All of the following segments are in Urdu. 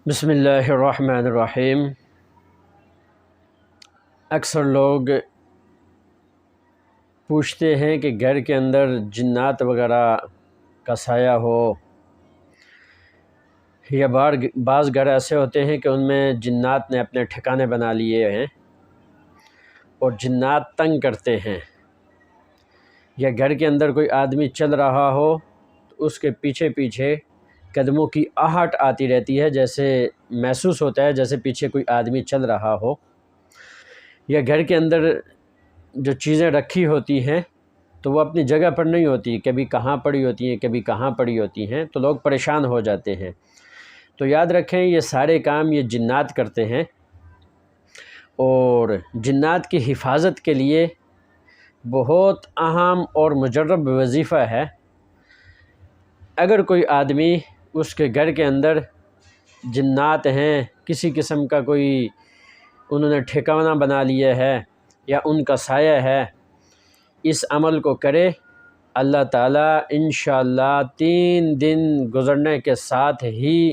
بسم اللہ الرحمن الرحیم۔ اکثر لوگ پوچھتے ہیں کہ گھر کے اندر جنات وغیرہ کا سایہ ہو، یا بعض گھر ایسے ہوتے ہیں کہ ان میں جنات نے اپنے ٹھکانے بنا لیے ہیں اور جنات تنگ کرتے ہیں، یا گھر کے اندر کوئی آدمی چل رہا ہو تو اس کے پیچھے پیچھے قدموں کی آہٹ آتی رہتی ہے، جیسے محسوس ہوتا ہے جیسے پیچھے کوئی آدمی چل رہا ہو، یا گھر کے اندر جو چیزیں رکھی ہوتی ہیں تو وہ اپنی جگہ پر نہیں ہوتی، کبھی کہاں پڑی ہوتی ہیں کبھی کہاں پڑی ہوتی ہیں، تو لوگ پریشان ہو جاتے ہیں۔ تو یاد رکھیں یہ سارے کام یہ جنات کرتے ہیں، اور جنات کی حفاظت کے لیے بہت اہم اور مجرب وظیفہ ہے۔ اگر کوئی آدمی اس کے گھر کے اندر جنات ہیں، کسی قسم کا کوئی انہوں نے ٹھکانہ بنا لیا ہے یا ان کا سایہ ہے، اس عمل کو کرے، اللہ تعالیٰ انشاءاللہ 3 دن گزرنے کے ساتھ ہی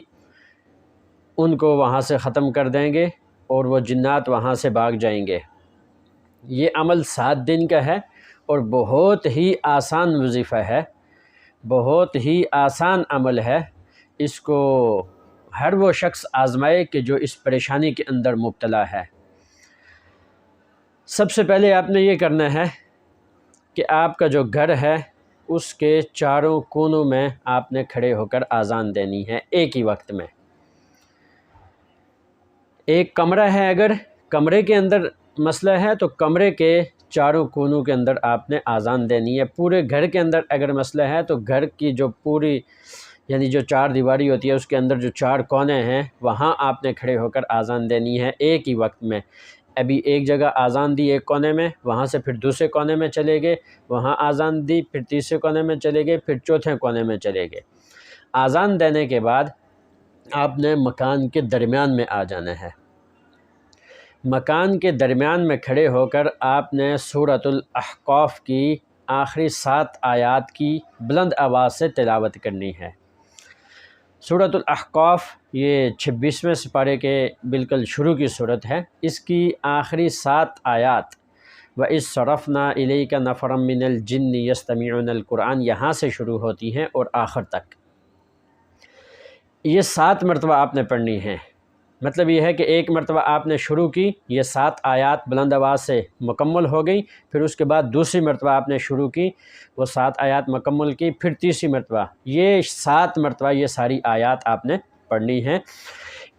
ان کو وہاں سے ختم کر دیں گے اور وہ جنات وہاں سے بھاگ جائیں گے۔ یہ عمل 7 دن کا ہے اور بہت ہی آسان وظیفہ ہے، بہت ہی آسان عمل ہے۔ اس کو ہر وہ شخص آزمائے کہ جو اس پریشانی کے اندر مبتلا ہے۔ سب سے پہلے آپ نے یہ کرنا ہے کہ آپ کا جو گھر ہے اس کے چاروں کونوں میں آپ نے کھڑے ہو کر آذان دینی ہے ایک ہی وقت میں۔ ایک کمرہ ہے، اگر کمرے کے اندر مسئلہ ہے تو کمرے کے چاروں کونوں کے اندر آپ نے آذان دینی ہے۔ پورے گھر کے اندر اگر مسئلہ ہے تو گھر کی جو پوری یعنی جو 4 دیواری ہوتی ہے اس کے اندر جو 4 کونے ہیں وہاں آپ نے کھڑے ہو کر آذان دینی ہے ایک ہی وقت میں۔ ابھی ایک جگہ آذان دی ایک کونے میں، وہاں سے پھر دوسرے کونے میں چلے گئے، وہاں آذان دی، پھر تیسرے کونے میں چلے گئے، پھر چوتھے کونے میں چلے گئے۔ آذان دینے کے بعد آپ نے مکان کے درمیان میں آ جانا ہے۔ مکان کے درمیان میں کھڑے ہو کر آپ نے سورۃ الاحقاف کی آخری 7 آیات کی بلند آواز سے تلاوت کرنی ہے۔ سورۃ الاحقاف یہ 26ویں سپارے کے بالکل شروع کی صورت ہے۔ اس کی آخری 7 آیات وَإِذْ صَرَفْنَا إِلَيْكَ نَفَرًا مِّنَ الْجِنِّ يَسْتَمِعُونَ الْقُرْآنَ یہاں سے شروع ہوتی ہیں اور آخر تک۔ یہ 7 مرتبہ آپ نے پڑھنی ہیں۔ مطلب یہ ہے کہ ایک مرتبہ آپ نے شروع کی، یہ 7 آیات بلند آواز سے مکمل ہو گئی، پھر اس کے بعد دوسری مرتبہ آپ نے شروع کی، وہ 7 آیات مکمل کی، پھر تیسری مرتبہ، یہ 7 مرتبہ یہ ساری آیات آپ نے پڑھنی ہیں۔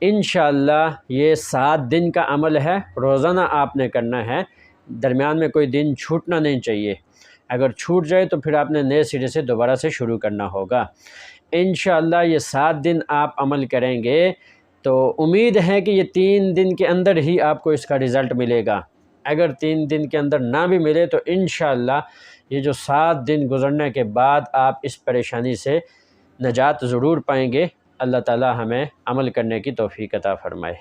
انشاءاللہ یہ 7 دن کا عمل ہے، روزانہ آپ نے کرنا ہے، درمیان میں کوئی دن چھوٹنا نہیں چاہیے۔ اگر چھوٹ جائے تو پھر آپ نے نئے سرے سے دوبارہ سے شروع کرنا ہوگا۔ انشاءاللہ یہ 7 دن آپ عمل کریں گے تو امید ہے کہ یہ 3 دن کے اندر ہی آپ کو اس کا رزلٹ ملے گا۔ اگر 3 دن کے اندر نہ بھی ملے تو انشاءاللہ یہ جو 7 دن گزرنے کے بعد آپ اس پریشانی سے نجات ضرور پائیں گے۔ اللہ تعالی ہمیں عمل کرنے کی توفیق عطا فرمائے۔